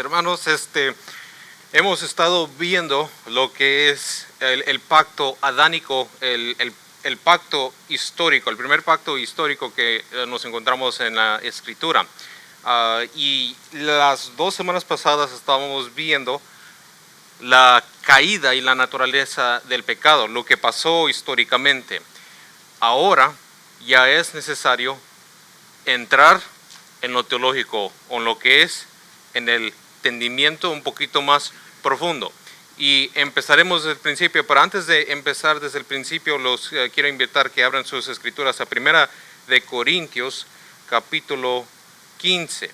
Hermanos, hemos estado viendo lo que es el pacto adánico, el pacto histórico, el primer pacto histórico que nos encontramos en la Escritura. Y las 2 semanas pasadas estábamos viendo la caída y la naturaleza del pecado, lo que pasó históricamente. Ahora ya es necesario entrar en lo teológico, o en lo que es en el entendimiento un poquito más profundo. Y empezaremos desde el principio, pero antes de empezar desde el principio, los quiero invitar que abran sus escrituras a Primera de Corintios, capítulo 15.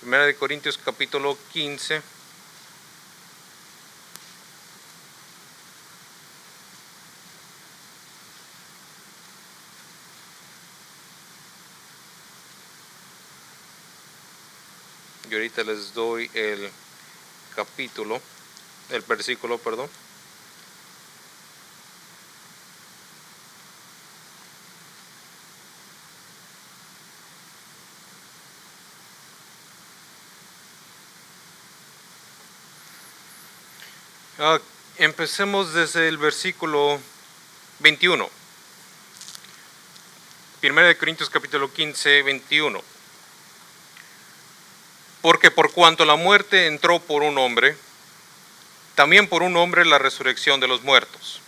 Primera de Corintios, capítulo 15. Y ahorita les doy el versículo, perdón. Empecemos desde el versículo 21. Primera de Corintios capítulo 15, 21. Porque por cuanto la muerte entró por un hombre, también por un hombre la resurrección de los muertos.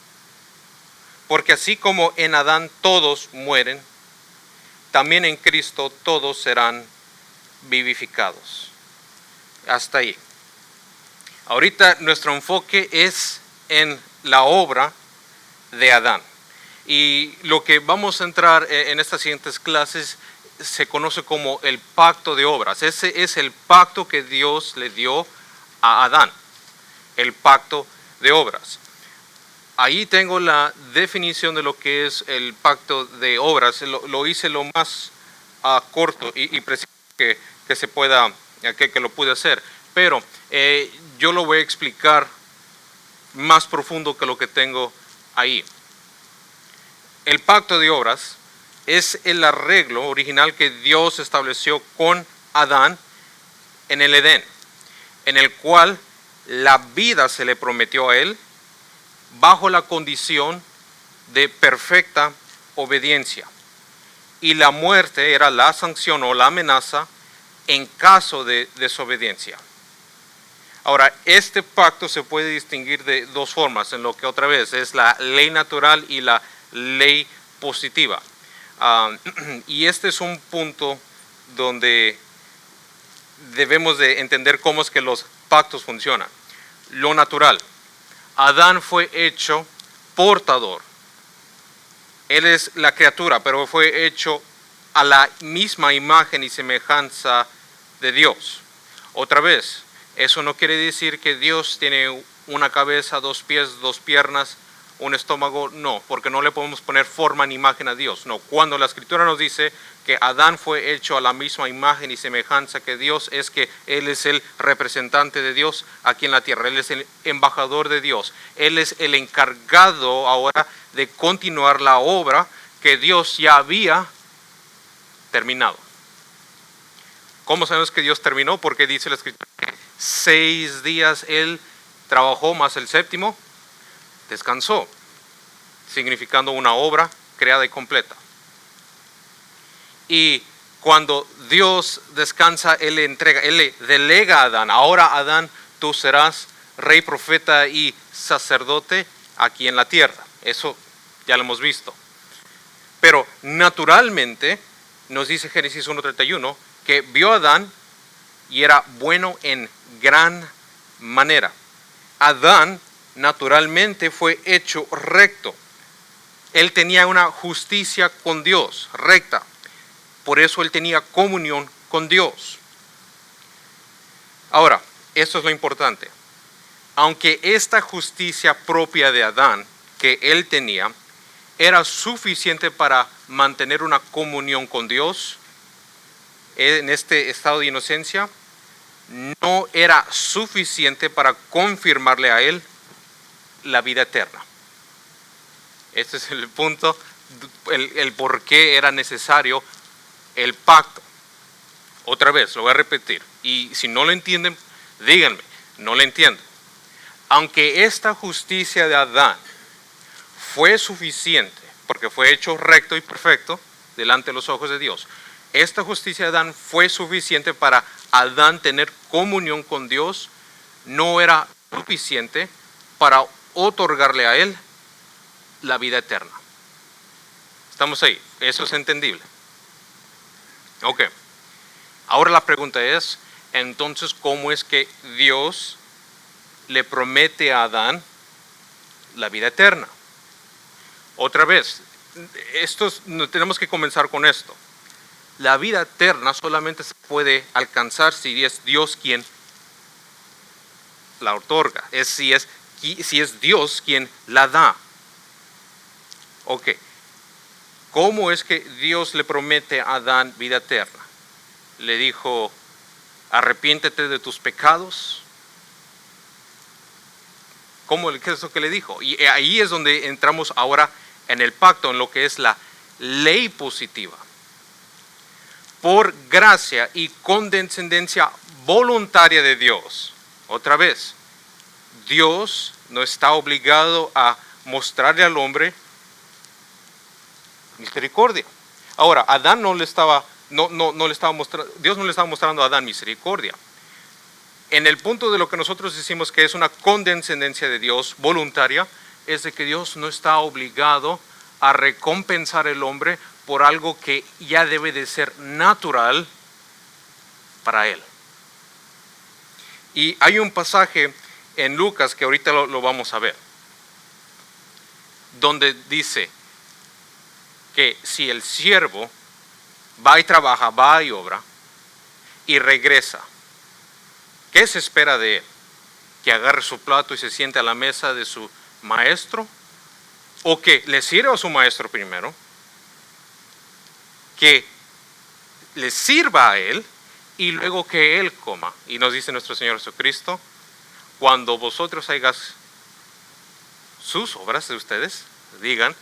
Porque así como en Adán todos mueren, también en Cristo todos serán vivificados. Hasta ahí. Ahorita nuestro enfoque es en la obra de Adán. Y lo que vamos a entrar en estas siguientes clases se conoce como el pacto de obras. Ese es el pacto que Dios le dio a Adán, el pacto de obras. Ahí tengo la definición de lo que es el pacto de obras. Lo hice lo más corto y preciso que se pueda, que lo pude hacer. Pero yo lo voy a explicar más profundo que lo que tengo ahí. El pacto de obras es el arreglo original que Dios estableció con Adán en el Edén, en el cual la vida se le prometió a él bajo la condición de perfecta obediencia. Y la muerte era la sanción o la amenaza en caso de desobediencia. Ahora, este pacto se puede distinguir de 2 formas, en lo que otra vez es la ley natural y la ley positiva. Y este es un punto donde debemos de entender cómo es que los pactos funcionan. Lo natural. Adán fue hecho portador. Él es la criatura, pero fue hecho a la misma imagen y semejanza de Dios. Otra vez, eso no quiere decir que Dios tiene una cabeza, 2 pies, 2 piernas, un estómago, no, porque no le podemos poner forma ni imagen a Dios. No, cuando la Escritura nos dice que Adán fue hecho a la misma imagen y semejanza que Dios, es que Él es el representante de Dios aquí en la tierra. Él es el embajador de Dios. Él es el encargado ahora de continuar la obra que Dios ya había terminado. ¿Cómo sabemos que Dios terminó? Porque dice la Escritura que 6 días Él trabajó, más el 7º descansó, significando una obra creada y completa. Y cuando Dios descansa, Él le delega a Adán. Ahora, Adán, tú serás rey, profeta y sacerdote aquí en la tierra. Eso ya lo hemos visto. Pero naturalmente, nos dice Génesis 1:31, que vio a Adán y era bueno en gran manera. Adán naturalmente fue hecho recto. Él tenía una justicia con Dios, recta. Por eso él tenía comunión con Dios. Ahora, esto es lo importante. Aunque esta justicia propia de Adán que él tenía era suficiente para mantener una comunión con Dios en este estado de inocencia, no era suficiente para confirmarle a él la vida eterna. Este es el punto, el por qué era necesario el pacto. Otra vez, lo voy a repetir. Y si no lo entienden, díganme, no lo entiendo. Aunque esta justicia de Adán fue suficiente, porque fue hecho recto y perfecto delante de los ojos de Dios, esta justicia de Adán fue suficiente para Adán tener comunión con Dios, no era suficiente para otorgarle a él la vida eterna. ¿Estamos ahí? Eso es entendible. Ok. Ahora la pregunta es, entonces, ¿cómo es que Dios le promete a Adán la vida eterna? Otra vez, tenemos que comenzar con esto. La vida eterna solamente se puede alcanzar si es Dios quien la otorga, si es Dios quien la da. Ok. ¿Cómo es que Dios le promete a Adán vida eterna? Le dijo, arrepiéntete de tus pecados. ¿Qué es lo que le dijo? Y ahí es donde entramos ahora en el pacto, en lo que es la ley positiva. Por gracia y condescendencia voluntaria de Dios. Otra vez, Dios no está obligado a mostrarle al hombre misericordia. Ahora, Adán no le estaba mostrando, Dios no le estaba mostrando a Adán misericordia. En el punto de lo que nosotros decimos que es una condescendencia de Dios voluntaria, es de que Dios no está obligado a recompensar al hombre por algo que ya debe de ser natural para él. Y hay un pasaje en Lucas que ahorita lo vamos a ver, donde dice que si el siervo va y trabaja, va y obra y regresa, ¿qué se espera de él? ¿Que agarre su plato y se siente a la mesa de su maestro? ¿O que le sirva a su maestro primero? ¿Que le sirva a él y luego que él coma? Y nos dice nuestro Señor Jesucristo, cuando vosotros hagáis sus obras de ustedes, digan,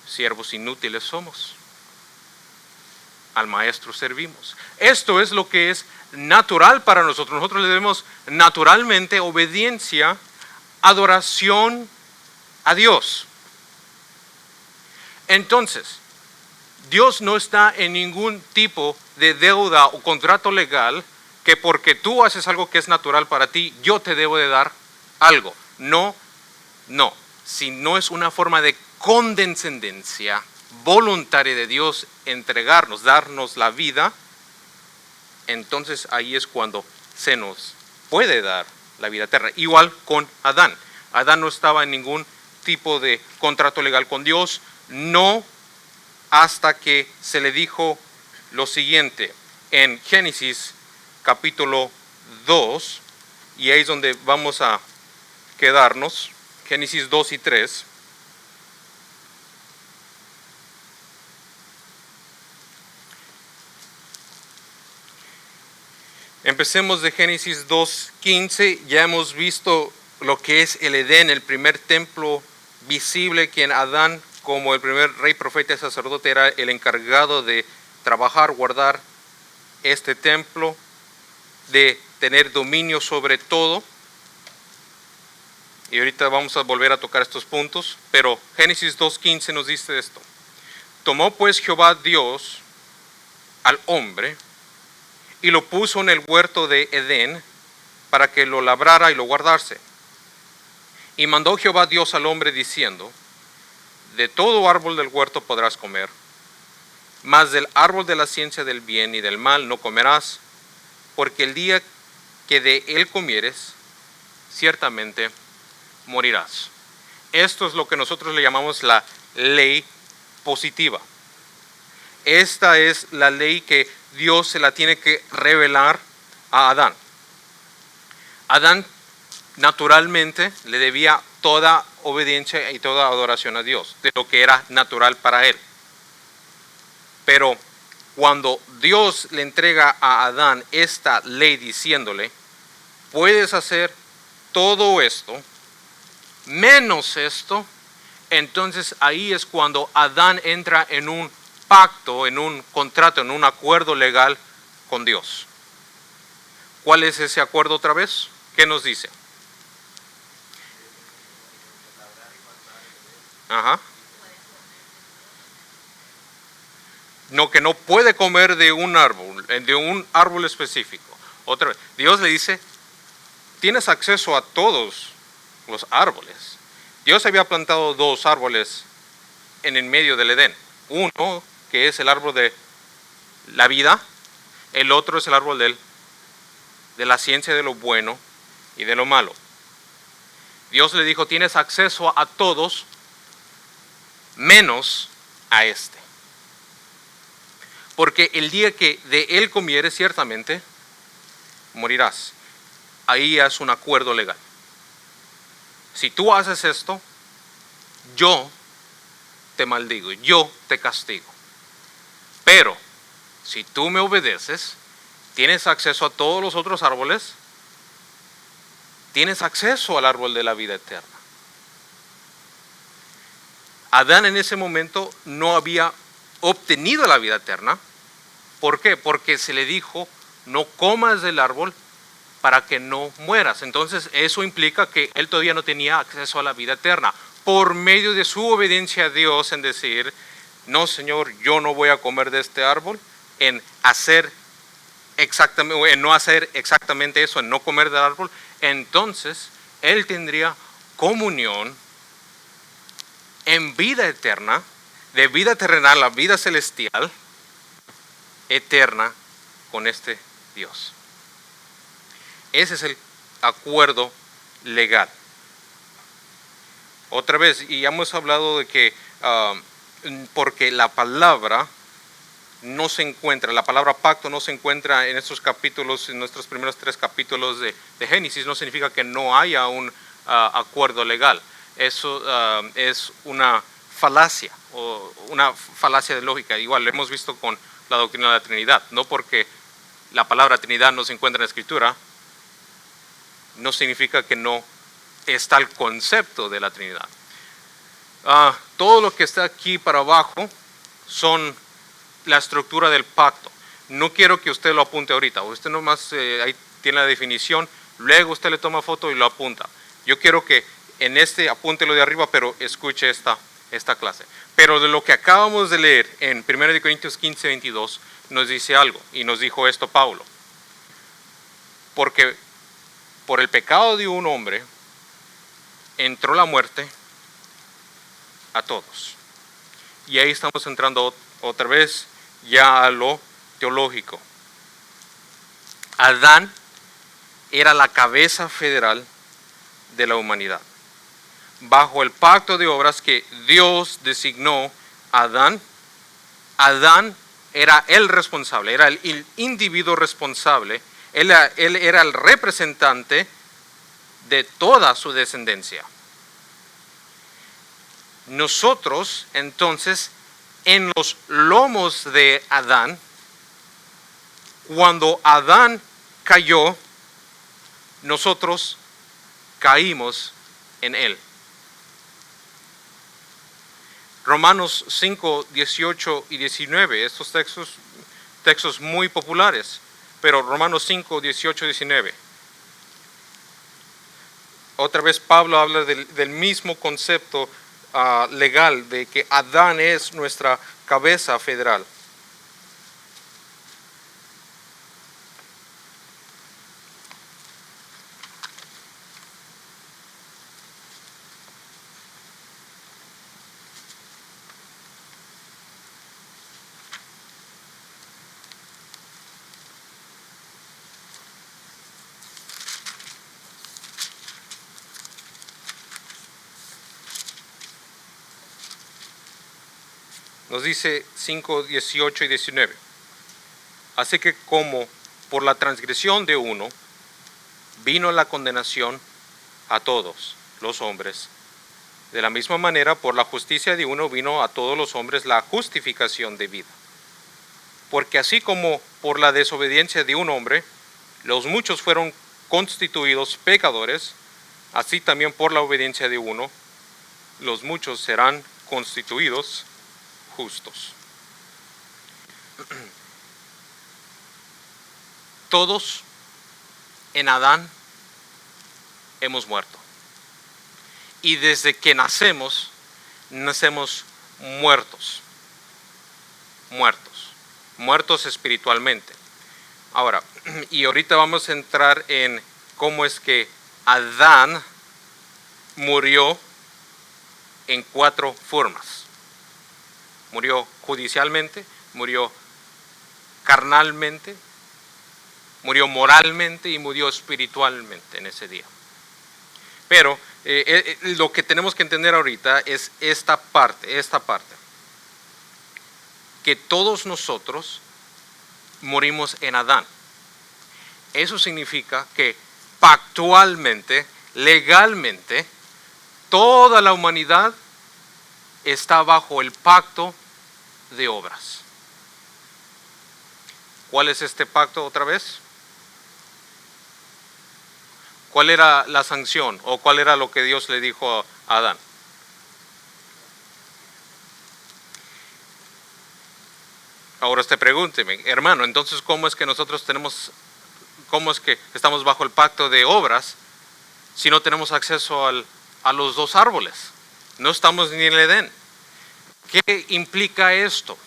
siervos inútiles somos, al maestro servimos. Esto es lo que es natural para nosotros. Nosotros le debemos naturalmente obediencia, adoración a Dios. Entonces, Dios no está en ningún tipo de deuda o contrato legal que porque tú haces algo que es natural para ti, yo te debo de dar algo. No, si no es una forma de condescendencia voluntaria de Dios entregarnos, darnos la vida, entonces ahí es cuando se nos puede dar la vida eterna. Igual con Adán. Adán no estaba en ningún tipo de contrato legal con Dios, no hasta que se le dijo lo siguiente en Génesis capítulo 2, y ahí es donde vamos a quedarnos, Génesis 2 y 3. Empecemos de Génesis 2:15. Ya hemos visto lo que es el Edén, el primer templo visible, quien Adán, como el primer rey, profeta y sacerdote, era el encargado de trabajar, guardar este templo, de tener dominio sobre todo. Y ahorita vamos a volver a tocar estos puntos, pero Génesis 2:15 nos dice esto. Tomó pues Jehová Dios al hombre y lo puso en el huerto de Edén para que lo labrara y lo guardase. Y mandó Jehová Dios al hombre diciendo, de todo árbol del huerto podrás comer, mas del árbol de la ciencia del bien y del mal no comerás, porque el día que de él comieres, ciertamente morirás. Esto es lo que nosotros le llamamos la ley positiva. Esta es la ley que Dios se la tiene que revelar a Adán. Adán naturalmente le debía toda obediencia y toda adoración a Dios, de lo que era natural para él. Pero cuando Dios le entrega a Adán esta ley diciéndole, puedes hacer todo esto, menos esto, entonces ahí es cuando Adán entra en un pacto, en un contrato, en un acuerdo legal con Dios. ¿Cuál es ese acuerdo otra vez? ¿Qué nos dice? Ajá. No, que no puede comer de un árbol específico. Otra vez, Dios le dice, tienes acceso a todos los árboles. Dios había plantado 2 árboles en el medio del Edén. Uno, que es el árbol de la vida, el otro es el árbol de la ciencia de lo bueno y de lo malo. Dios le dijo, tienes acceso a todos, menos a este. Porque el día que de él comieres, ciertamente morirás. Ahí es un acuerdo legal. Si tú haces esto, yo te maldigo, yo te castigo. Pero si tú me obedeces, tienes acceso a todos los otros árboles, tienes acceso al árbol de la vida eterna. Adán en ese momento no había obtenido la vida eterna. ¿Por qué? Porque se le dijo, no comas del árbol para que no mueras. Entonces eso implica que él todavía no tenía acceso a la vida eterna. Por medio de su obediencia a Dios en decir, no Señor, yo no voy a comer de este árbol, en no hacer exactamente eso, en no comer del árbol, entonces él tendría comunión en vida eterna, de vida terrenal a vida celestial, eterna con este Dios. Ese es el acuerdo legal. Otra vez, y ya hemos hablado de que porque la palabra no se encuentra, la palabra pacto no se encuentra en estos capítulos, en nuestros primeros 3 capítulos de Génesis, no significa que no haya un acuerdo legal. Eso es una falacia, o una falacia de lógica. Igual lo hemos visto con la doctrina de la Trinidad. No porque la palabra Trinidad no se encuentra en la Escritura, no significa que no está el concepto de la Trinidad. Todo lo que está aquí para abajo son la estructura del pacto. No quiero que usted lo apunte ahorita. Usted nomás ahí tiene la definición, luego usted le toma foto y lo apunta. Yo quiero que en apúntelo de arriba, pero escuche esta clase. Pero de lo que acabamos de leer en 1 Corintios 15, 22, nos dice algo, y nos dijo esto Pablo. Porque por el pecado de un hombre entró la muerte a todos. Y ahí estamos entrando otra vez ya a lo teológico. Adán era la cabeza federal de la humanidad. Bajo el pacto de obras que Dios designó a Adán, Adán era el responsable, era el individuo responsable, él era el representante de toda su descendencia. Nosotros, entonces, en los lomos de Adán, cuando Adán cayó, nosotros caímos en él. Romanos 5, 18 y 19, estos textos muy populares, pero Romanos 5, 18 y 19. Otra vez Pablo habla del mismo concepto legal, de que Adán es nuestra cabeza federal. Nos dice 5, 18 y 19. Así que como por la transgresión de uno vino la condenación a todos los hombres, de la misma manera por la justicia de uno vino a todos los hombres la justificación de vida. Porque así como por la desobediencia de un hombre los muchos fueron constituidos pecadores, así también por la obediencia de uno los muchos serán constituidos justos. Todos en Adán hemos muerto. Y desde que nacemos muertos. Muertos espiritualmente. Ahora, y ahorita vamos a entrar en cómo es que Adán murió en 4 formas. Murió judicialmente, murió carnalmente, murió moralmente y murió espiritualmente en ese día. Pero lo que tenemos que entender ahorita es esta parte, que todos nosotros morimos en Adán. Eso significa que pactualmente, legalmente, toda la humanidad está bajo el pacto de obras. ¿Cuál es este pacto otra vez? ¿Cuál era la sanción o cuál era lo que Dios le dijo a Adán? Ahora usted pregúnteme, hermano, entonces ¿cómo es que estamos bajo el pacto de obras si no tenemos acceso a los 2 árboles? No estamos ni en el Edén. ¿Qué implica esto?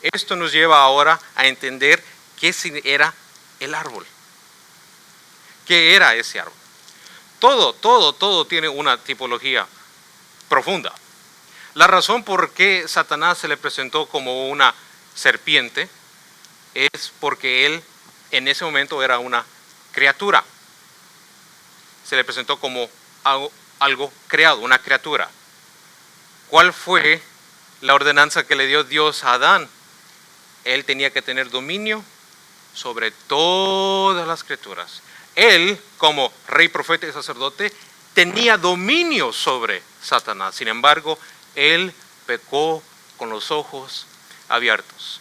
Esto nos lleva ahora a entender qué era el árbol. ¿Qué era ese árbol? Todo tiene una tipología profunda. La razón por qué Satanás se le presentó como una serpiente es porque él en ese momento era una criatura. Se le presentó como algo creado, una criatura. ¿Cuál fue la ordenanza que le dio Dios a Adán? Él tenía que tener dominio sobre todas las criaturas. Él, como rey, profeta y sacerdote, tenía dominio sobre Satanás. Sin embargo, él pecó con los ojos abiertos.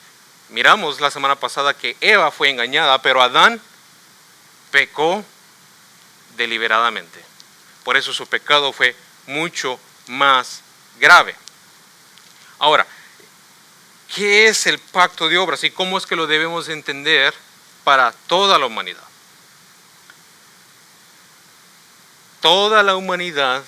Miramos la semana pasada que Eva fue engañada, pero Adán pecó deliberadamente. Por eso su pecado fue mucho más grave. Ahora, ¿qué es el pacto de obras y cómo es que lo debemos entender para toda la humanidad? Toda la humanidad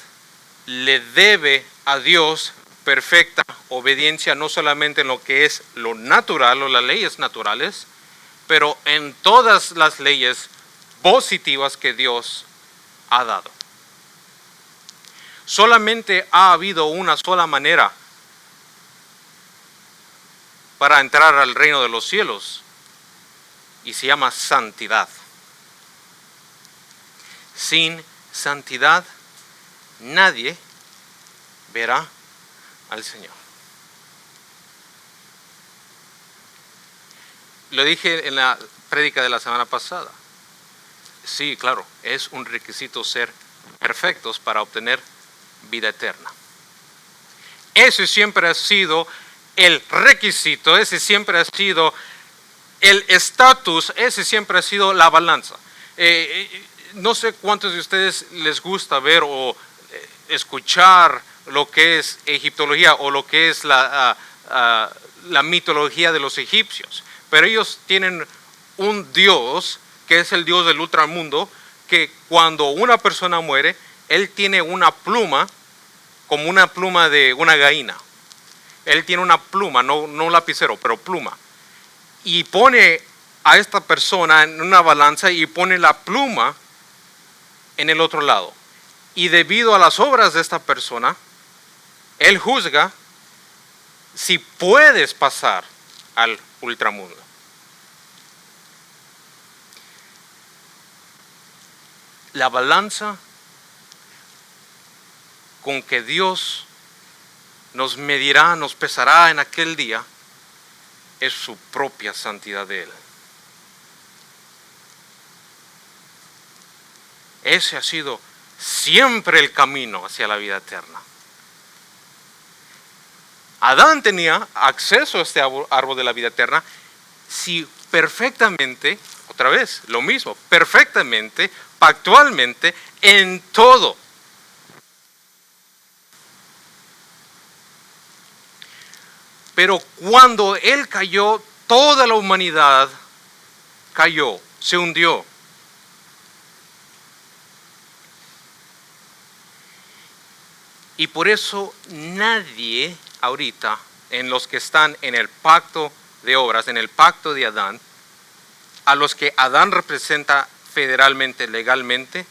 le debe a Dios perfecta obediencia, no solamente en lo que es lo natural o las leyes naturales, pero en todas las leyes positivas que Dios ha dado. Solamente ha habido una sola manera para entrar al reino de los cielos y se llama santidad. Sin santidad nadie verá al Señor. Lo dije en la prédica de la semana pasada. Sí, claro, es un requisito ser perfectos para obtener vida eterna. Ese siempre ha sido el requisito, ese siempre ha sido el estatus, ese siempre ha sido la balanza. No sé cuántos de ustedes les gusta ver o escuchar lo que es egiptología o lo que es la mitología de los egipcios, pero ellos tienen un dios que es el dios del ultramundo, que cuando una persona muere, él tiene una pluma, como una pluma de una gallina. Él tiene una pluma, no un lapicero, pero pluma. Y pone a esta persona en una balanza y pone la pluma en el otro lado. Y debido a las obras de esta persona, él juzga si puedes pasar al ultramundo. La balanza con que Dios nos medirá, nos pesará en aquel día, es su propia santidad de Él. Ese ha sido siempre el camino hacia la vida eterna. Adán tenía acceso a este árbol de la vida eterna si perfectamente, otra vez, lo mismo, perfectamente, pactualmente, en todo. Pero cuando él cayó, toda la humanidad cayó, se hundió. Y por eso nadie ahorita, en los que están en el pacto de obras, en el pacto de Adán, a los que Adán representa federalmente, legalmente,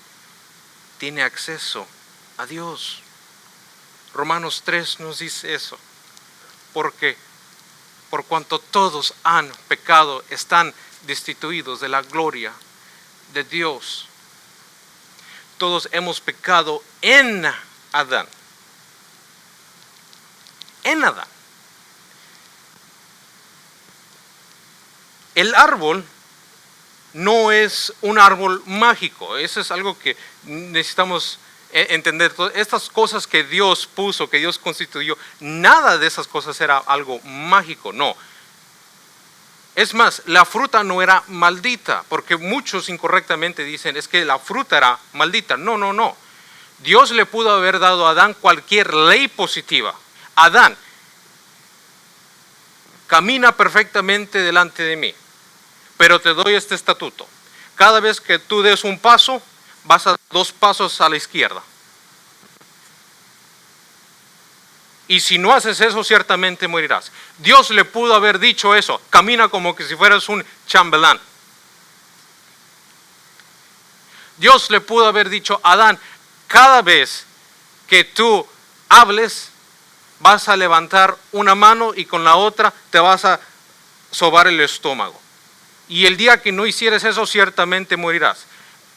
tiene acceso a Dios. Romanos 3 nos dice eso. Porque por cuanto todos han pecado, están destituidos de la gloria de Dios. Todos hemos pecado en Adán. En Adán. El árbol no es un árbol mágico. Eso es algo que necesitamos entender. Estas cosas que Dios puso, que Dios constituyó, nada de esas cosas era algo mágico, no. Es más, la fruta no era maldita, porque muchos incorrectamente dicen, es que la fruta era maldita. No, no, no. Dios le pudo haber dado a Adán cualquier ley positiva. Adán, camina perfectamente delante de mí, pero te doy este estatuto. Cada vez que tú des un paso, vas a 2 pasos a la izquierda. Y si no haces eso, ciertamente morirás. Dios le pudo haber dicho eso. Camina como que si fueras un chambelán. Dios le pudo haber dicho, Adán, cada vez que tú hables, vas a levantar una mano y con la otra te vas a sobar el estómago. Y el día que no hicieres eso, ciertamente morirás.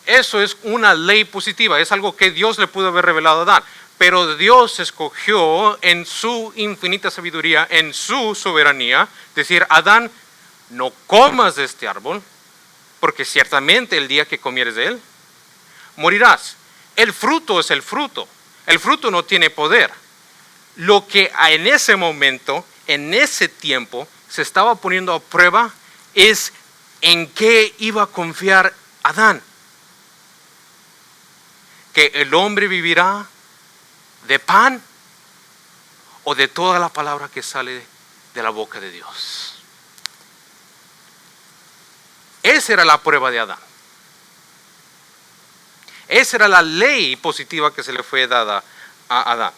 Eso es una ley positiva, es algo que Dios le pudo haber revelado a Adán. Pero Dios escogió en su infinita sabiduría, en su soberanía, decir, Adán, no comas de este árbol, porque ciertamente el día que comieres de él, morirás. El fruto es el fruto. El fruto no tiene poder. Lo que en ese momento, en ese tiempo, se estaba poniendo a prueba es en qué iba a confiar Adán. Que el hombre vivirá de pan o de toda la palabra que sale de la boca de Dios. Esa era la prueba de Adán. Esa era la ley positiva que se le fue dada a Adán.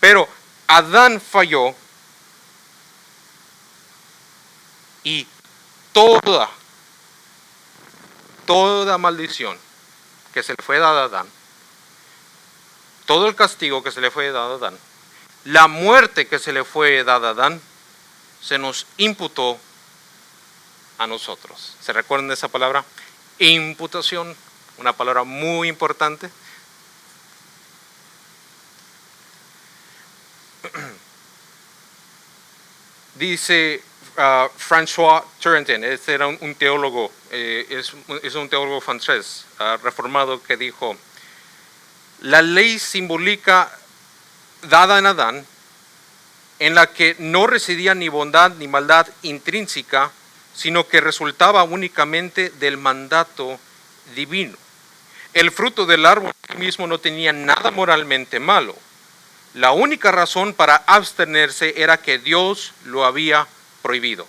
Pero Adán falló y toda maldición que se le fue dada a Adán, todo el castigo que se le fue dado a Adán, la muerte que se le fue dada a Adán, se nos imputó a nosotros. ¿Se recuerdan de esa palabra? Imputación, una palabra muy importante. Dice François Turretin, este era un teólogo, es un teólogo francés, reformado, que dijo, la ley simbólica dada en Adán, en la que no residía ni bondad ni maldad intrínseca, sino que resultaba únicamente del mandato divino. El fruto del árbol mismo no tenía nada moralmente malo. La única razón para abstenerse era que Dios lo había prohibido.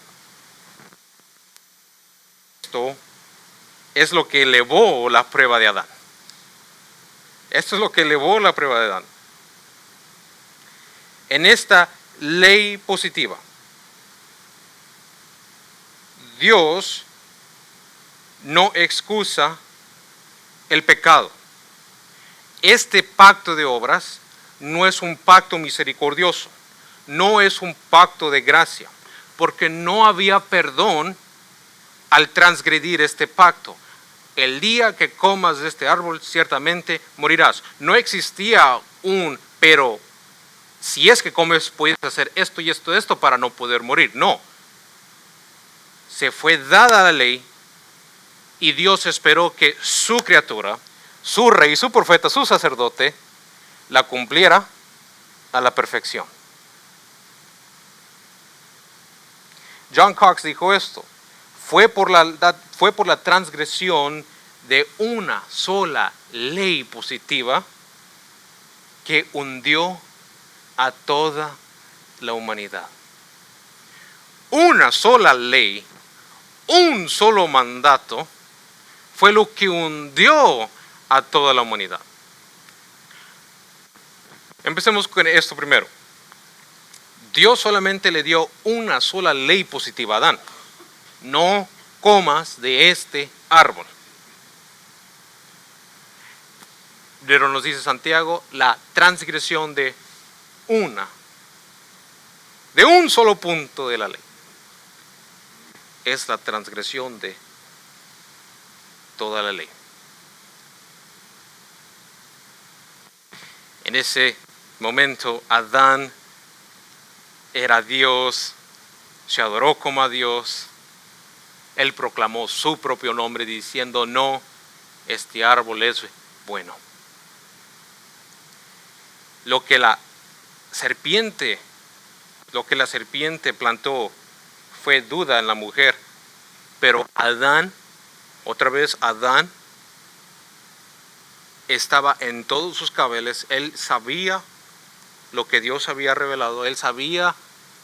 Esto es lo que elevó la prueba de Adán. Esto es lo que elevó la prueba de Adán. En esta ley positiva, Dios no excusa el pecado. Este pacto de obras no es un pacto misericordioso, no es un pacto de gracia, porque no había perdón al transgredir este pacto. El día que comas de este árbol, ciertamente morirás. No existía pero si es que comes, puedes hacer esto y esto y esto para no poder morir. No. Se fue dada la ley y Dios esperó que su criatura, su rey, su profeta, su sacerdote, la cumpliera a la perfección. John Cox dijo esto: fue por la transgresión de una sola ley positiva que hundió a toda la humanidad. Una sola ley, un solo mandato, fue lo que hundió a toda la humanidad. Empecemos con esto primero. Dios solamente le dio una sola ley positiva a Adán. No comas de este árbol. Pero nos dice Santiago, la transgresión de un solo punto de la ley, es la transgresión de toda la ley. En ese momento Adán era Dios, se adoró como a Dios, él proclamó su propio nombre diciendo, no, este árbol es bueno. Lo que la serpiente plantó fue duda en la mujer, pero Adán, otra vez Adán, estaba en todos sus cabales, él sabía lo que Dios había revelado, él sabía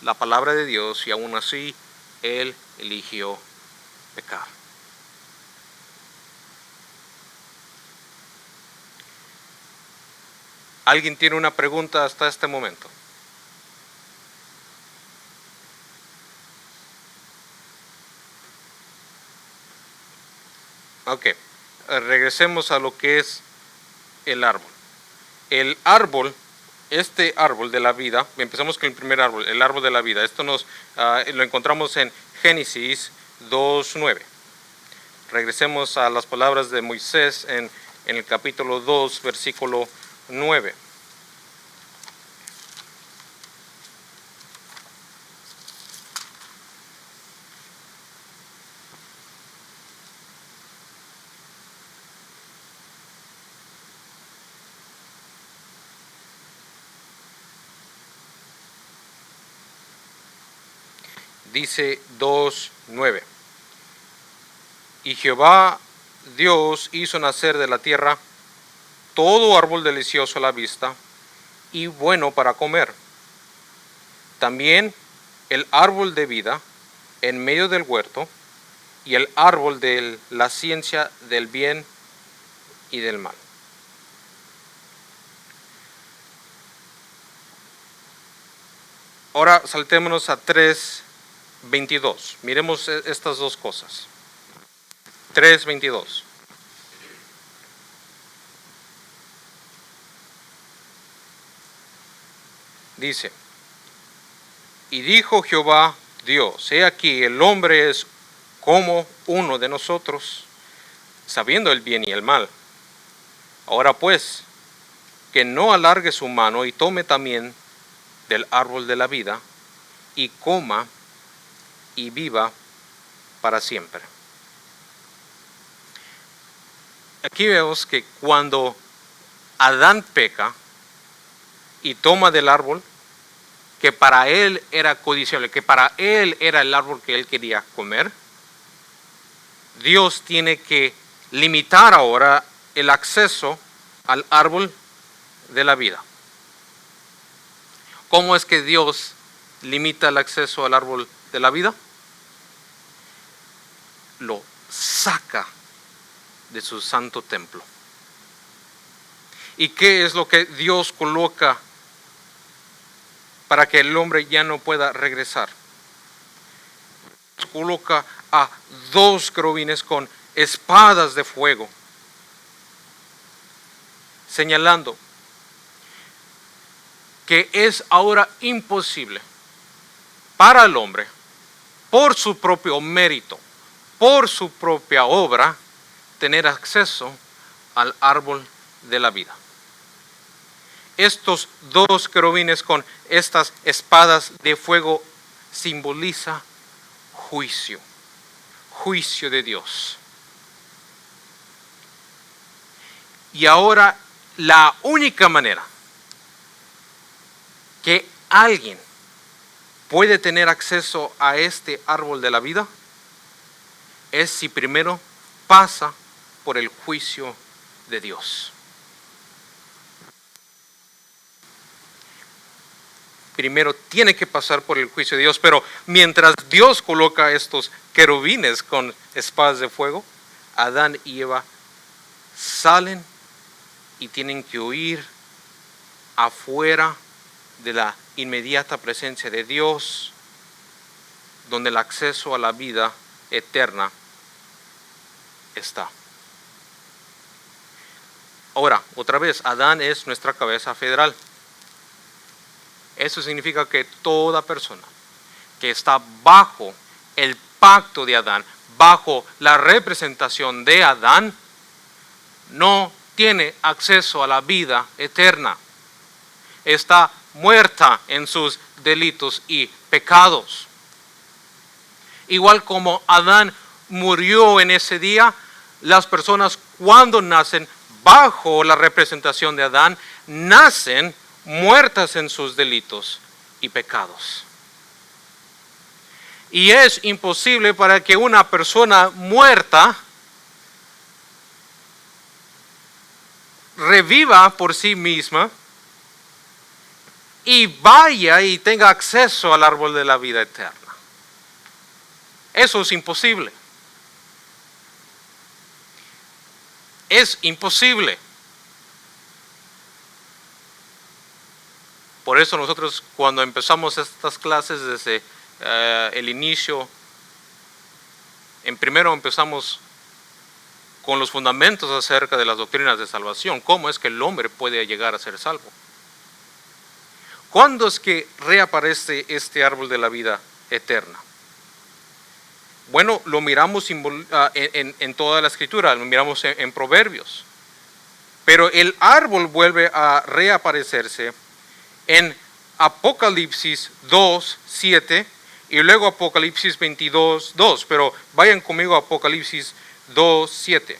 la palabra de Dios y aún así él eligió pecar. ¿Alguien tiene una pregunta hasta este momento? Ok, regresemos a lo que es el árbol. El árbol, este árbol de la vida, empezamos con el primer árbol, el árbol de la vida. Esto lo encontramos en Génesis 2:9. Regresemos a las palabras de Moisés en el capítulo 2, versículo 9. Dice 2:9. Y Jehová Dios hizo nacer de la tierra todo árbol delicioso a la vista y bueno para comer. También el árbol de vida en medio del huerto y el árbol de la ciencia del bien y del mal. Ahora saltémonos a 3:22. Miremos estas dos cosas. 3:22. Dice, y dijo Jehová Dios, he aquí el hombre es como uno de nosotros, sabiendo el bien y el mal. Ahora pues, que no alargue su mano y tome también del árbol de la vida y coma y viva para siempre. Aquí vemos que cuando Adán peca y toma del árbol, que para él era codiciable, que para él era el árbol que él quería comer, Dios tiene que limitar ahora el acceso al árbol de la vida. ¿Cómo es que Dios limita el acceso al árbol de la vida? Lo saca de su santo templo. ¿Y qué es lo que Dios coloca para que el hombre ya no pueda regresar? Coloca a 2 querubines con espadas de fuego, señalando que es ahora imposible para el hombre, por su propio mérito, por su propia obra, tener acceso al árbol de la vida. Estos 2 querubines con estas espadas de fuego simboliza juicio de Dios. Y ahora la única manera que alguien puede tener acceso a este árbol de la vida es si primero pasa por el juicio de Dios. Primero tiene que pasar por el juicio de Dios, pero mientras Dios coloca estos querubines con espadas de fuego, Adán y Eva salen y tienen que huir afuera de la inmediata presencia de Dios, donde el acceso a la vida eterna está. Ahora, otra vez, Adán es nuestra cabeza federal. Eso significa que toda persona que está bajo el pacto de Adán, bajo la representación de Adán, no tiene acceso a la vida eterna. Está muerta en sus delitos y pecados. Igual como Adán murió en ese día, las personas cuando nacen bajo la representación de Adán, nacen muertas en sus delitos y pecados. Y es imposible para que una persona muerta reviva por sí misma y vaya y tenga acceso al árbol de la vida eterna. Eso es imposible. Es imposible. Por eso nosotros cuando empezamos estas clases desde el inicio, primero empezamos con los fundamentos acerca de las doctrinas de salvación. ¿Cómo es que el hombre puede llegar a ser salvo? ¿Cuándo es que reaparece este árbol de la vida eterna? Bueno, lo miramos en toda la escritura, lo miramos en Proverbios. Pero el árbol vuelve a reaparecerse en Apocalipsis 2:7 y luego Apocalipsis 22:2. Pero vayan conmigo a Apocalipsis 2:7.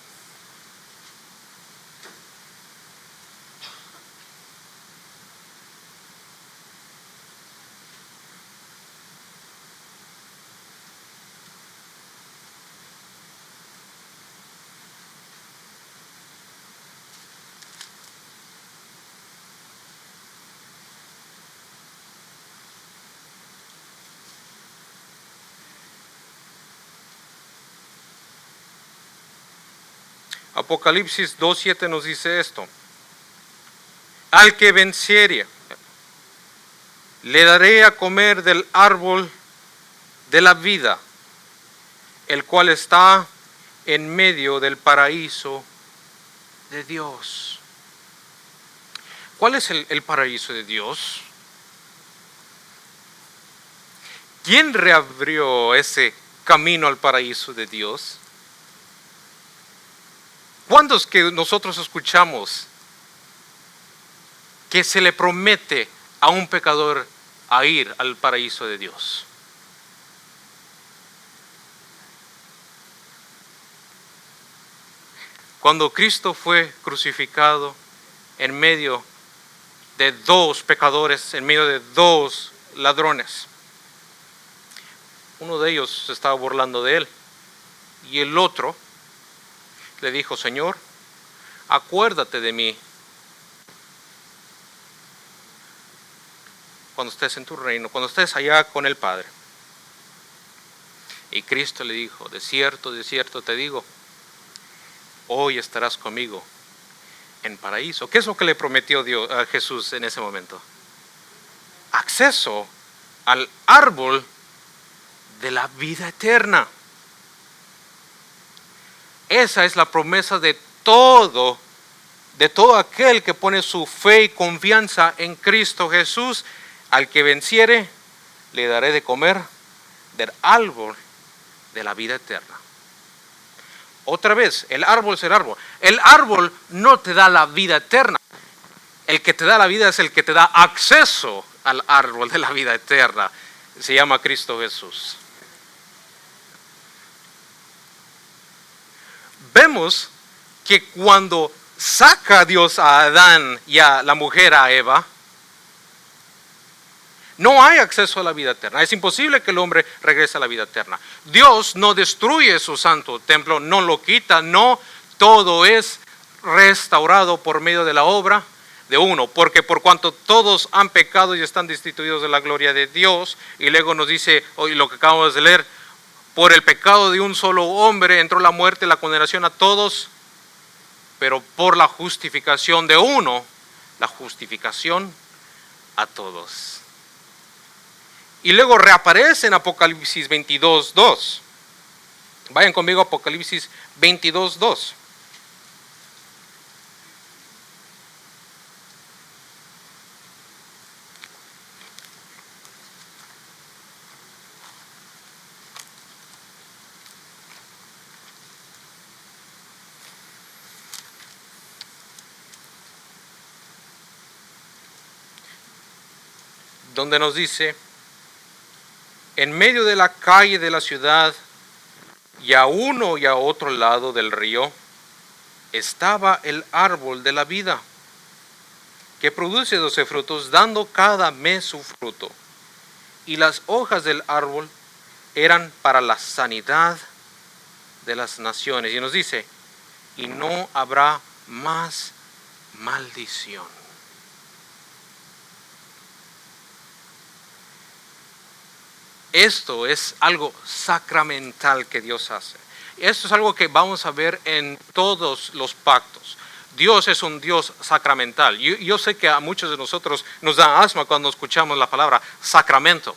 Apocalipsis 2:7 nos dice esto: al que venciere, le daré a comer del árbol de la vida, el cual está en medio del paraíso de Dios. ¿Cuál es el paraíso de Dios? ¿Quién reabrió ese camino al paraíso de Dios? ¿Cuándo es que nosotros escuchamos que se le promete a un pecador a ir al paraíso de Dios? Cuando Cristo fue crucificado en medio de dos pecadores, en medio de dos ladrones. Uno de ellos se estaba burlando de él y el otro le dijo: Señor, acuérdate de mí cuando estés en tu reino, cuando estés allá con el Padre. Y Cristo le dijo: de cierto te digo, hoy estarás conmigo en paraíso. ¿Qué es lo que le prometió Dios a Jesús en ese momento? Acceso al árbol de la vida eterna. Esa es la promesa de todo aquel que pone su fe y confianza en Cristo Jesús. Al que venciere, le daré de comer del árbol de la vida eterna. Otra vez, el árbol es el árbol. El árbol no te da la vida eterna. El que te da la vida es el que te da acceso al árbol de la vida eterna. Se llama Cristo Jesús. Vemos que cuando saca Dios a Adán y a la mujer, a Eva, no hay acceso a la vida eterna. Es imposible que el hombre regrese a la vida eterna. Dios no destruye su santo templo, no lo quita, no, todo es restaurado por medio de la obra de uno, porque por cuanto todos han pecado y están destituidos de la gloria de Dios, y luego nos dice hoy lo que acabamos de leer: por el pecado de un solo hombre entró la muerte, la condenación a todos, pero por la justificación de uno, la justificación a todos. Y luego reaparece en Apocalipsis 22:2. Vayan conmigo a Apocalipsis 22:2. Donde nos dice: en medio de la calle de la ciudad, y a uno y a otro lado del río, estaba el árbol de la vida, que produce 12 frutos, dando cada mes su fruto. Y las hojas del árbol eran para la sanidad de las naciones. Y nos dice: y no habrá más maldición. Esto es algo sacramental que Dios hace. Esto es algo que vamos a ver en todos los pactos. Dios es un Dios sacramental. Yo sé que a muchos de nosotros nos da asma cuando escuchamos la palabra sacramento,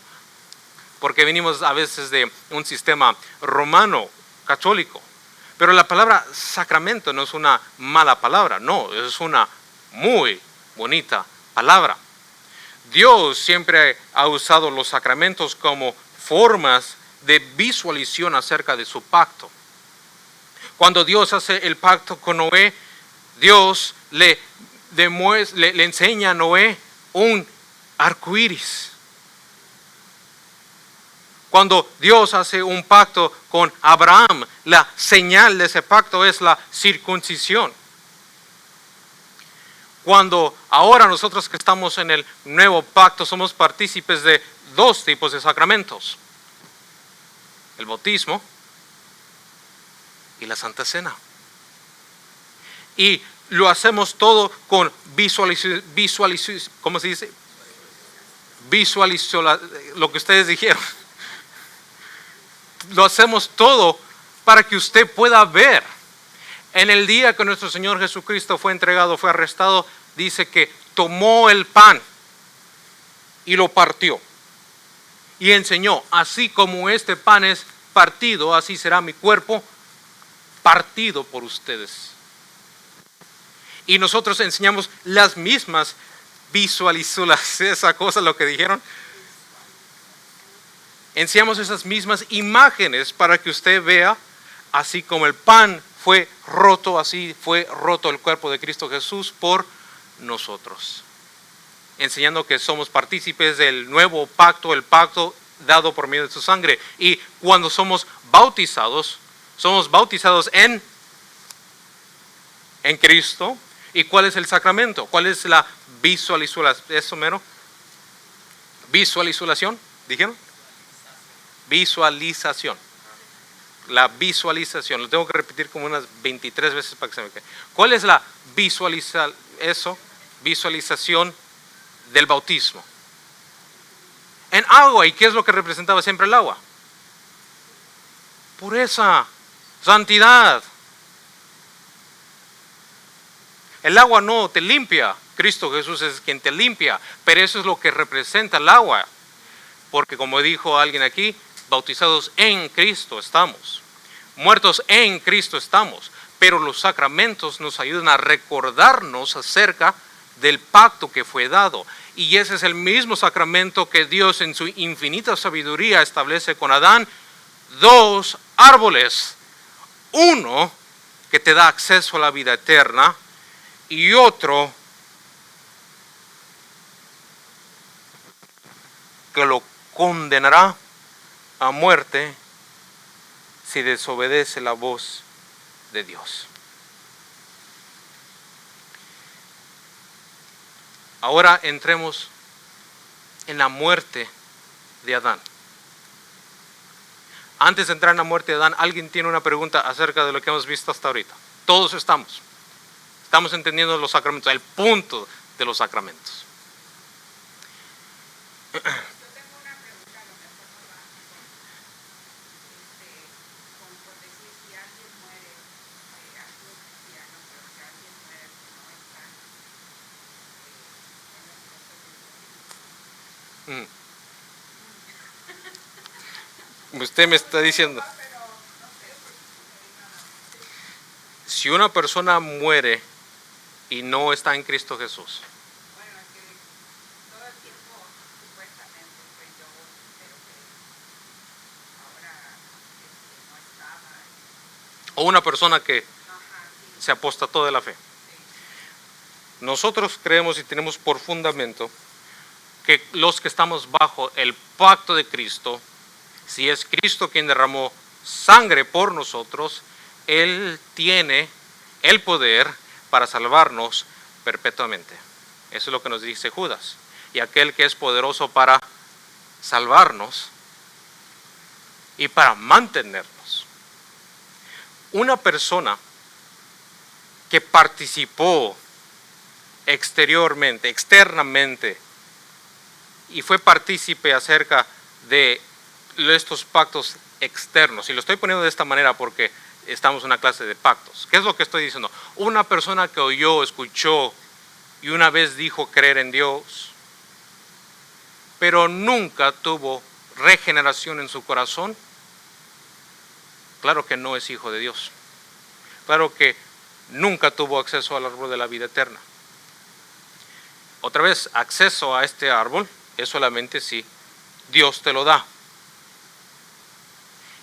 porque venimos a veces de un sistema romano, católico. Pero la palabra sacramento no es una mala palabra, no, es una muy bonita palabra. Dios siempre ha usado los sacramentos como formas de visualización acerca de su pacto. Cuando Dios hace el pacto con Noé, Dios le enseña a Noé un arco iris. Cuando Dios hace un pacto con Abraham, la señal de ese pacto es la circuncisión. Cuando ahora nosotros que estamos en el nuevo pacto somos partícipes de dos tipos de sacramentos: el bautismo y la Santa Cena. Y lo hacemos todo con ¿cómo se dice? Lo que ustedes dijeron. Lo hacemos todo para que usted pueda ver. En el día que nuestro Señor Jesucristo fue entregado, fue arrestado, dice que tomó el pan y lo partió y enseñó: así como este pan es partido, así será mi cuerpo partido por ustedes. Y nosotros enseñamos las mismas visualizaciones, esa cosa, lo que dijeron. Enseñamos esas mismas imágenes para que usted vea: así como el pan fue roto, así fue roto el cuerpo de Cristo Jesús por nosotros. Enseñando que somos partícipes del nuevo pacto, el pacto dado por medio de su sangre. Y cuando somos bautizados en Cristo. ¿Y cuál es el sacramento? ¿Cuál es la visualización? ¿Eso mero? ¿Visualización? ¿Dijeron? Visualización. La visualización. Lo tengo que repetir como unas 23 veces para que se me quede. ¿Cuál es la visualización del bautismo? En agua. ¿Y qué es lo que representaba siempre el agua? Pureza, santidad. El agua no te limpia, Cristo Jesús es quien te limpia, pero eso es lo que representa el agua. Porque como dijo alguien aquí, bautizados en Cristo estamos, muertos en Cristo estamos, pero los sacramentos nos ayudan a recordarnos acerca del pacto que fue dado. Y ese es el mismo sacramento que Dios en su infinita sabiduría establece con Adán: dos árboles, uno que te da acceso a la vida eterna y otro que lo condenará a muerte si desobedece la voz de Dios. Ahora entremos en la muerte de Adán. Antes de entrar en la muerte de Adán, ¿alguien tiene una pregunta acerca de lo que hemos visto hasta ahorita? Todos estamos entendiendo los sacramentos, el punto de los sacramentos. Yo tengo una pregunta, a lo mejor no va por decir, si alguien muere, aquí un cristiano, pero si alguien muere que no está Usted me está diciendo, si una persona muere y no está en Cristo Jesús, Bueno, es que todo el tiempo supuestamente creyó, pero que ahora no estaba. o una persona que Ajá, sí, se apostató de la fe. sí. Nosotros creemos y tenemos por fundamento que los que estamos bajo el pacto de Cristo, si es Cristo quien derramó sangre por nosotros, Él tiene el poder para salvarnos perpetuamente. Eso es lo que nos dice Judas. Y aquel que es poderoso para salvarnos y para mantenernos. Una persona que participó externamente, y fue partícipe acerca de estos pactos externos. Y lo estoy poniendo de esta manera porque estamos en una clase de pactos. ¿Qué es lo que estoy diciendo? Una persona que oyó, escuchó y una vez dijo creer en Dios, pero nunca tuvo regeneración en su corazón, claro que no es hijo de Dios. Claro que nunca tuvo acceso al árbol de la vida eterna. Otra vez, acceso a este árbol es solamente si Dios te lo da.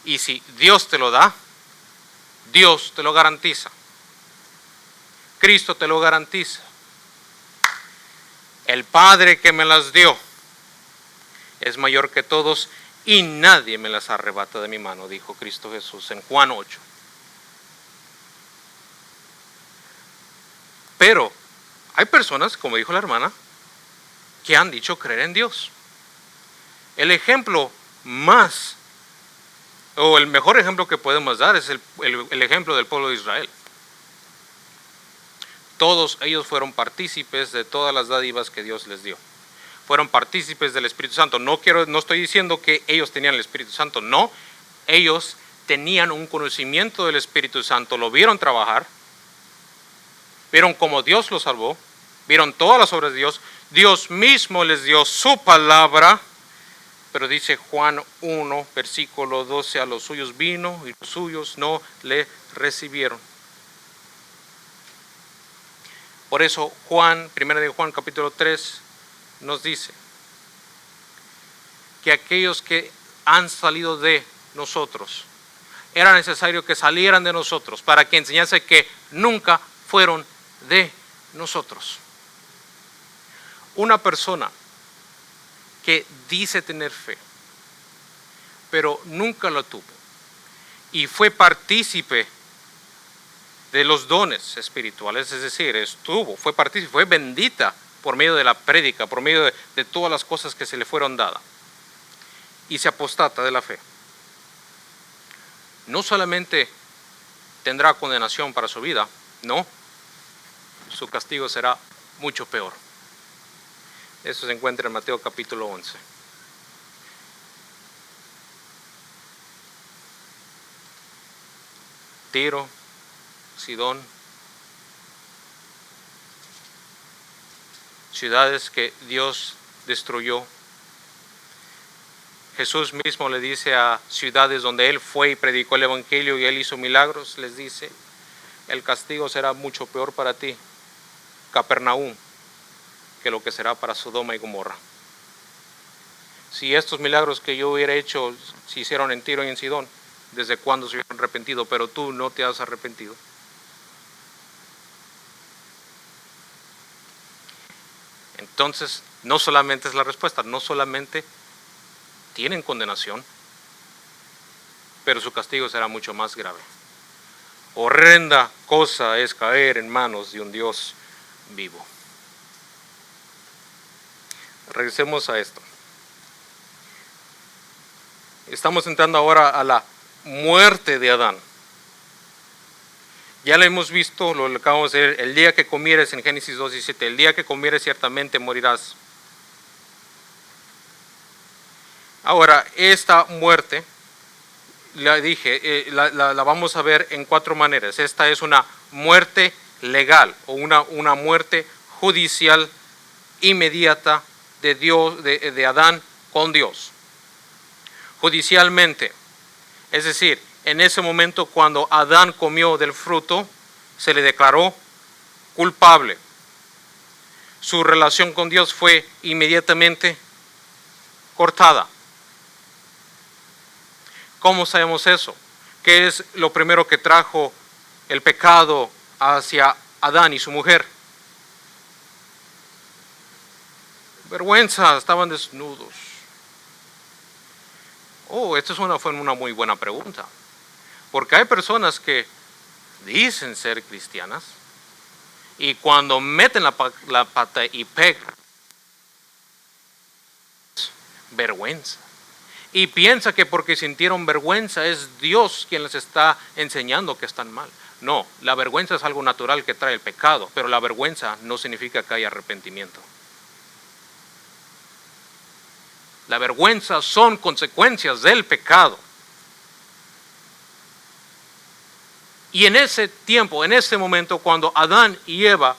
Y si Dios te lo da, Dios te lo garantiza. Cristo te lo garantiza. El Padre que me las dio es mayor que todos y nadie me las arrebata de mi mano, dijo Cristo Jesús en Juan 8. Pero hay personas, como dijo la hermana, que han dicho creer en Dios. El ejemplo más, o el mejor ejemplo que podemos dar es el ejemplo del pueblo de Israel. Todos ellos fueron partícipes de todas las dádivas que Dios les dio. Fueron partícipes del Espíritu Santo. No estoy diciendo que ellos tenían el Espíritu Santo, no. Ellos tenían un conocimiento del Espíritu Santo, lo vieron trabajar, vieron cómo Dios los salvó, vieron todas las obras de Dios. Dios mismo les dio su palabra, pero dice Juan 1, versículo 12, a los suyos vino y los suyos no le recibieron. Por eso primera de Juan capítulo 3 nos dice que aquellos que han salido de nosotros, era necesario que salieran de nosotros para que enseñase que nunca fueron de nosotros. Una persona que dice tener fe, pero nunca la tuvo, y fue partícipe de los dones espirituales, es decir, fue partícipe, fue bendita por medio de la prédica, por medio de todas las cosas que se le fueron dadas, y se apostata de la fe. No solamente tendrá condenación para su vida, no, su castigo será mucho peor. Eso se encuentra en Mateo capítulo 11. Tiro, Sidón, ciudades que Dios destruyó. Jesús mismo le dice a ciudades donde Él fue y predicó el Evangelio y Él hizo milagros, les dice, el castigo será mucho peor para ti, Capernaum, que lo que será para Sodoma y Gomorra. Si estos milagros que yo hubiera hecho se hicieron en Tiro y en Sidón, ¿desde cuándo se hubieran arrepentido? Pero tú no te has arrepentido. Entonces, no solamente es la respuesta, no solamente tienen condenación, pero su castigo será mucho más grave. Horrenda cosa es caer en manos de un Dios vivo. Regresemos a esto. Estamos entrando ahora a la muerte de Adán. Ya lo hemos visto, lo acabamos de ver, el día que comieres en Génesis 2:17, el día que comieres ciertamente morirás. Ahora, esta muerte, la dije, la vamos a ver en 4 maneras. Esta es una muerte legal o una muerte judicial inmediata de Dios, de Adán con Dios. Judicialmente, es decir, en ese momento cuando Adán comió del fruto, se le declaró culpable. Su relación con Dios fue inmediatamente cortada. ¿Cómo sabemos eso? ¿Qué es lo primero que trajo el pecado hacia Adán y su mujer? Vergüenza, estaban desnudos. Esta fue una muy buena pregunta. Porque hay personas que dicen ser cristianas y cuando meten la pata y pegan, vergüenza. Y piensa que porque sintieron vergüenza es Dios quien les está enseñando que están mal. No, la vergüenza es algo natural que trae el pecado, pero la vergüenza no significa que haya arrepentimiento. La vergüenza son consecuencias del pecado. Y en ese tiempo, en ese momento, cuando Adán y Eva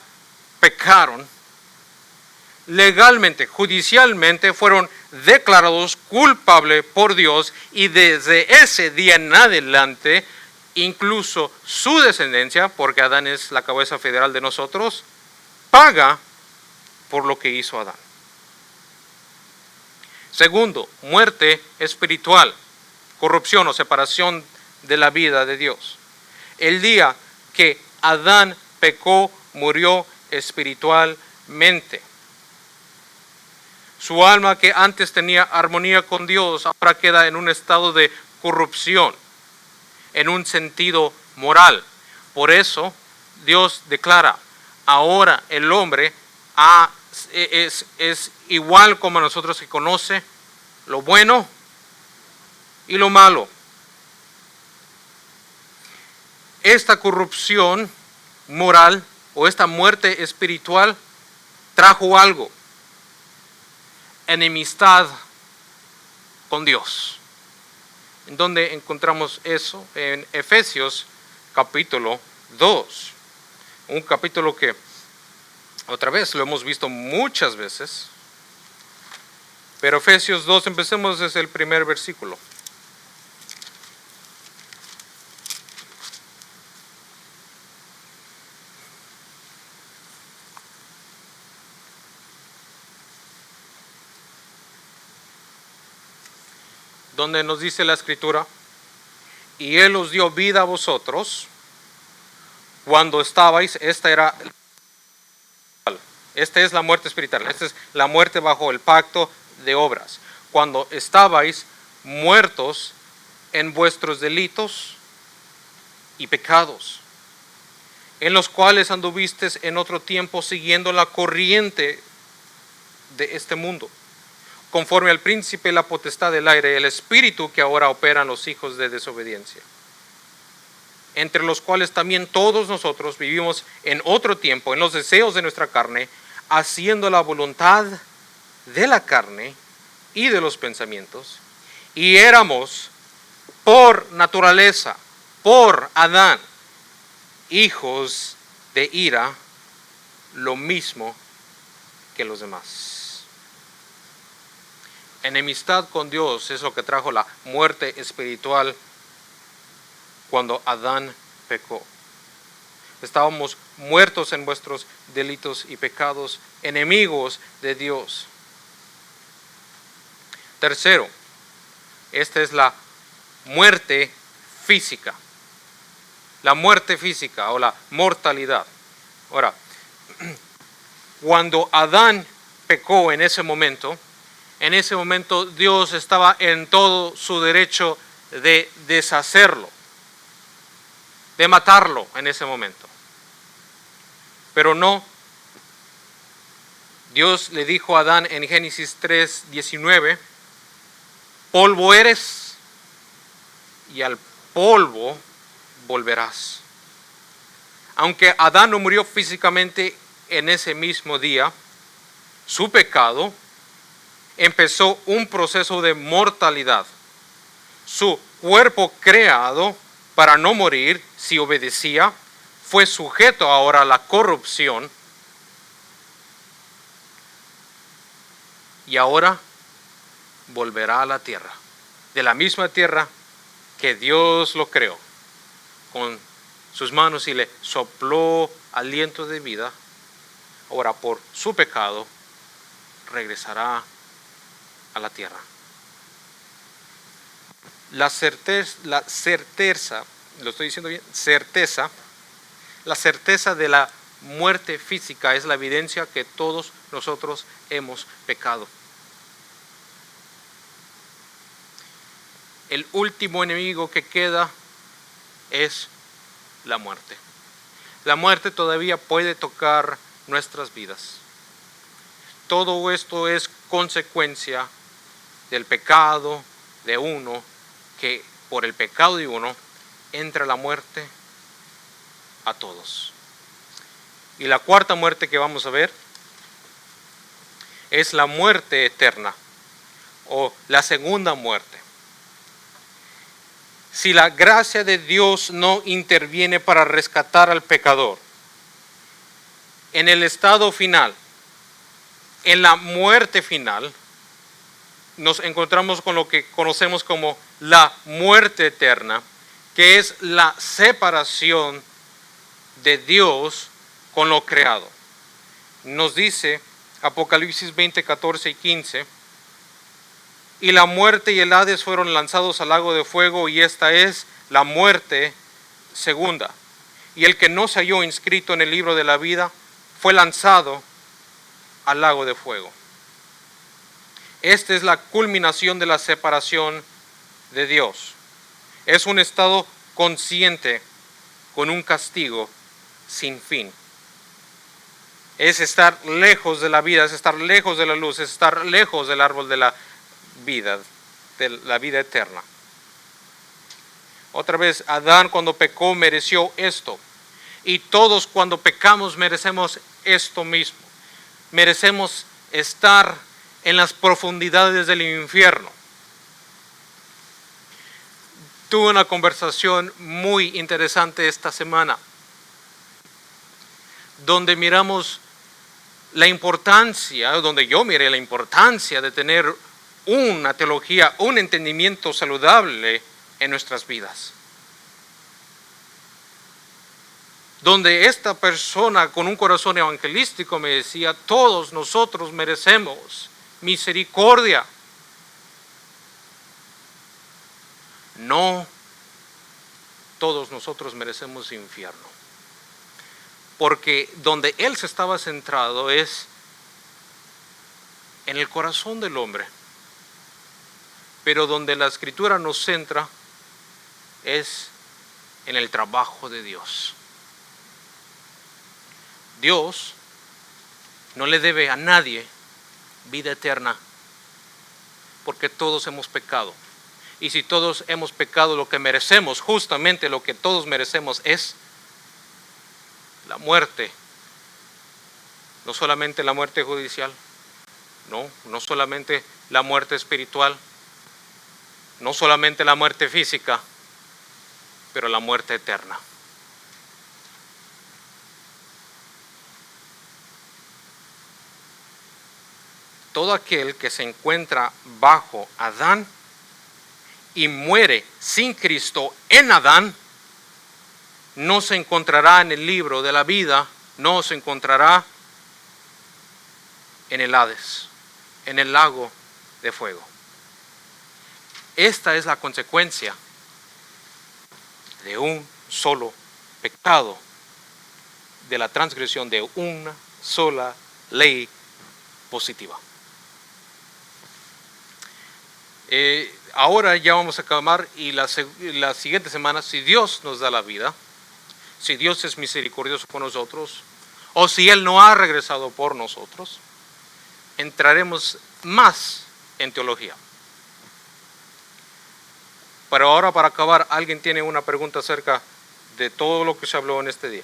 pecaron, legalmente, judicialmente, fueron declarados culpables por Dios y desde ese día en adelante, incluso su descendencia, porque Adán es la cabeza federal de nosotros, paga por lo que hizo Adán. Segundo, muerte espiritual, corrupción o separación de la vida de Dios. El día que Adán pecó, murió espiritualmente. Su alma, que antes tenía armonía con Dios, ahora queda en un estado de corrupción, en un sentido moral. Por eso Dios declara, ahora el hombre es igual como nosotros, que conoce lo bueno y lo malo. Esta corrupción moral o esta muerte espiritual trajo algo: enemistad con Dios. ¿En dónde encontramos eso? En Efesios capítulo 2. Un capítulo que otra vez lo hemos visto muchas veces. Pero Efesios 2, empecemos desde el primer versículo. Donde nos dice la Escritura, y Él os dio vida a vosotros cuando estabais, esta es la muerte espiritual, esta es la muerte bajo el pacto de obras, cuando estabais muertos en vuestros delitos y pecados, en los cuales anduvisteis en otro tiempo siguiendo la corriente de este mundo, conforme al príncipe de la potestad del aire, el espíritu que ahora opera en los hijos de desobediencia, entre los cuales también todos nosotros vivimos en otro tiempo, en los deseos de nuestra carne, haciendo la voluntad de la carne y de los pensamientos, y éramos por naturaleza, por Adán, hijos de ira, lo mismo que los demás. Enemistad con Dios es lo que trajo la muerte espiritual cuando Adán pecó. Estábamos muertos en vuestros delitos y pecados, enemigos de Dios. Tercero, esta es la muerte física. La muerte física o la mortalidad. Ahora, cuando Adán pecó en ese momento Dios estaba en todo su derecho de deshacerlo, de matarlo en ese momento. Pero no. Dios le dijo a Adán en Génesis 3:19, polvo eres y al polvo volverás. Aunque Adán no murió físicamente en ese mismo día, su pecado empezó un proceso de mortalidad. Su cuerpo, creado para no morir si obedecía, fue sujeto ahora a la corrupción. y ahora volverá a la tierra, de la misma tierra que Dios lo creó con sus manos y le sopló aliento de vida. Ahora por su pecado regresará a la tierra. La certeza, lo estoy diciendo bien, la certeza de la muerte física es la evidencia que todos nosotros hemos pecado. El último enemigo que queda es la muerte. La muerte todavía puede tocar nuestras vidas. Todo esto es consecuencia del pecado de uno, que por el pecado de uno entra la muerte a todos. Y la cuarta muerte que vamos a ver es la muerte eterna o la segunda muerte. Si la gracia de Dios no interviene para rescatar al pecador, en el estado final, en la muerte final, nos encontramos con lo que conocemos como la muerte eterna, que es la separación de Dios con lo creado. Nos dice Apocalipsis 20, 14 y 15, y la muerte y el Hades fueron lanzados al lago de fuego, y esta es la muerte segunda. Y el que no se halló inscrito en el libro de la vida fue lanzado al lago de fuego. Esta es la culminación de la separación de Dios. Es un estado consciente con un castigo sin fin. Es estar lejos de la vida, es estar lejos de la luz, es estar lejos del árbol de la vida eterna. Otra vez, Adán cuando pecó mereció esto, y todos cuando pecamos merecemos esto mismo. Merecemos estar en las profundidades del infierno. Tuve una conversación muy interesante esta semana, donde miramos la importancia, donde yo miré la importancia de tener una teología, un entendimiento saludable en nuestras vidas. Donde esta persona con un corazón evangelístico me decía, todos nosotros merecemos misericordia. No, todos nosotros merecemos infierno. Porque donde él se estaba centrado es en el corazón del hombre. Pero donde la Escritura nos centra es en el trabajo de Dios. Dios no le debe a nadie vida eterna, porque todos hemos pecado. Y si todos hemos pecado, lo que merecemos, justamente lo que todos merecemos, es la muerte. No solamente la muerte judicial, no solamente la muerte espiritual, no solamente la muerte física, pero la muerte eterna. Todo aquel que se encuentra bajo Adán y muere sin Cristo en Adán, no se encontrará en el libro de la vida, no se encontrará en el Hades, en el lago de fuego. Esta es la consecuencia de un solo pecado, de la transgresión de una sola ley positiva. Ahora ya vamos a acabar, y la siguiente semana, si Dios nos da la vida, si Dios es misericordioso con nosotros, o si Él no ha regresado por nosotros, entraremos más en teología. Pero ahora, para acabar, ¿alguien tiene una pregunta acerca de todo lo que se habló en este día?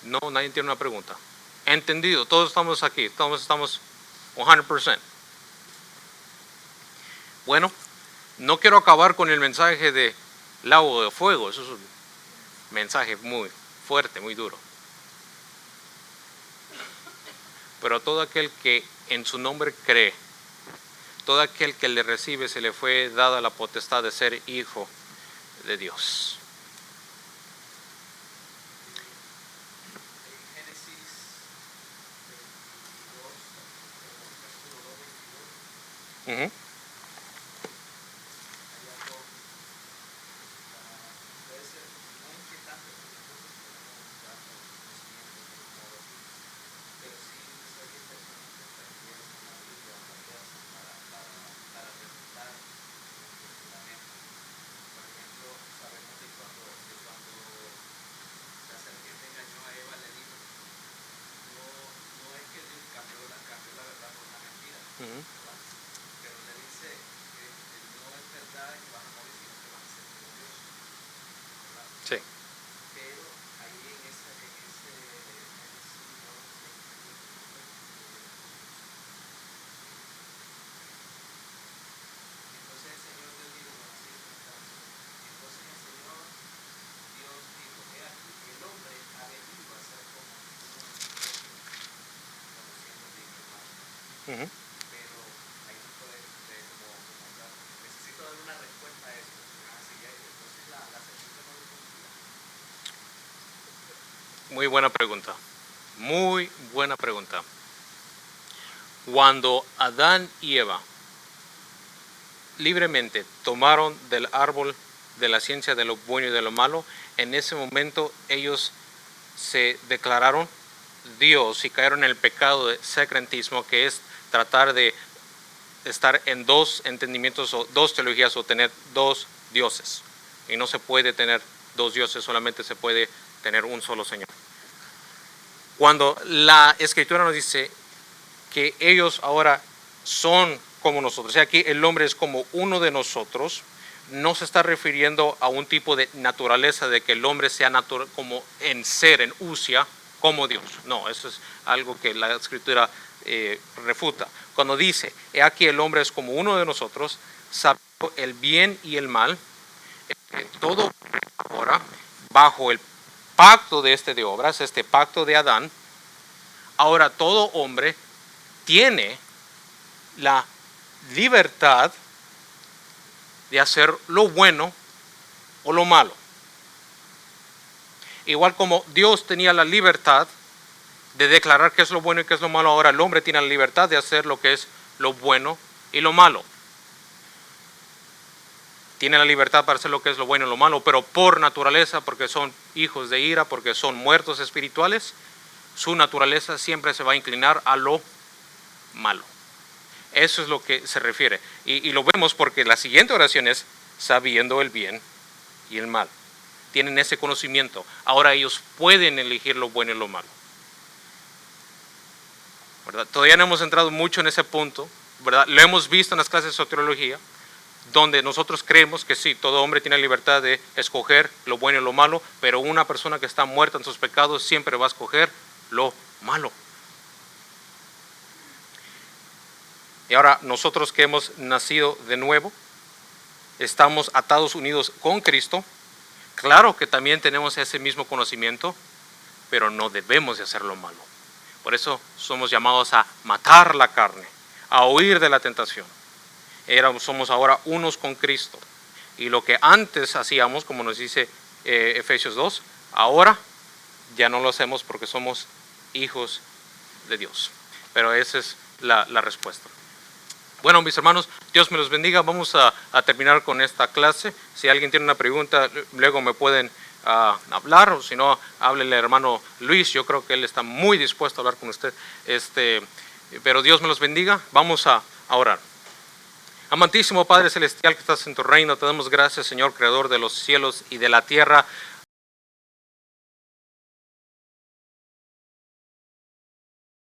No, nadie tiene una pregunta. Entendido, todos estamos aquí, todos estamos 100%. Bueno, no quiero acabar con el mensaje de lago de fuego, eso es un mensaje muy fuerte, muy duro. pero todo aquel que en su nombre cree, todo aquel que le recibe, se le fue dada la potestad de ser hijo de Dios. En Génesis 22, versículo 2, 22, Ujú. hay algo, puede ser no inquietante porque nosotros tenemos ya conocimiento de modo, pero sí ser interesante también en la Biblia o la leas para refutar el fundamento. Por ejemplo, sabemos de cuando la serpiente engañó a Eva, le dijo, no es que Dios cambió la verdad por una mentira, Ujú. ¿verdad? Pero le dice que no es verdad que vas a morir, sino que vas a ser como Dios, ¿verdad? Sí. Pero ahí en ese entonces el Señor les dijo, bueno, así es nuestra versión. Entonces el Señor Dios dijo, he aquí, el hombre ha venido a ser como uno de nosotros, conociendo bien y el mal. Ujú. Pero ahí no puede, como tal, necesito dar una respuesta a eso. Así que entonces la serpiente no lo conocía. Muy buena pregunta. Muy buena pregunta. Cuando Adán y Eva libremente tomaron del árbol de la ciencia de lo bueno y de lo malo, en ese momento ellos se declararon Dios y cayeron en el pecado de secretismo, que es tratar de estar en dos entendimientos o dos teologías o tener dos dioses. Y no se puede tener dos dioses, solamente se puede tener un solo Señor. Cuando la Escritura nos dice que ellos ahora son como nosotros, o sea, aquí el hombre es como uno de nosotros, no se está refiriendo a un tipo de naturaleza de que el hombre sea natural como en ser, en usia, como Dios. No, eso es algo que la Escritura refuta. Cuando dice, he aquí el hombre es como uno de nosotros, sabiendo el bien y el mal, todo ahora bajo el pacto de obras, este pacto de Adán, ahora todo hombre tiene la libertad de hacer lo bueno o lo malo. Igual como Dios tenía la libertad de declarar qué es lo bueno y qué es lo malo, ahora el hombre tiene la libertad de hacer lo que es lo bueno y lo malo. Tiene la libertad para hacer lo que es lo bueno y lo malo, pero por naturaleza, porque son hijos de ira, porque son muertos espirituales, su naturaleza siempre se va a inclinar a lo malo. Eso es lo que se refiere. Y lo vemos porque la siguiente oración es sabiendo el bien y el mal. Tienen ese conocimiento. Ahora ellos pueden elegir lo bueno y lo malo. ¿Verdad? Todavía no hemos entrado mucho en ese punto, ¿verdad? Lo hemos visto en las clases de soteriología, donde nosotros creemos que sí, todo hombre tiene libertad de escoger lo bueno y lo malo, pero una persona que está muerta en sus pecados siempre va a escoger lo malo. Y ahora nosotros que hemos nacido de nuevo, estamos atados, unidos con Cristo, claro que también tenemos ese mismo conocimiento, pero no debemos de hacer lo malo. Por eso somos llamados a matar la carne, a huir de la tentación. Somos ahora unos con Cristo. Y lo que antes hacíamos, como nos dice Efesios 2, ahora ya no lo hacemos porque somos hijos de Dios. Pero esa es la respuesta. Bueno, mis hermanos, Dios me los bendiga. Vamos a terminar con esta clase. Si alguien tiene una pregunta, luego me pueden hablar, o si no, háblele al hermano Luis. Yo creo que él está muy dispuesto a hablar con usted. Pero Dios me los bendiga. Vamos a orar. Amantísimo Padre Celestial que estás en tu reino, te damos gracias, Señor, Creador de los cielos y de la tierra,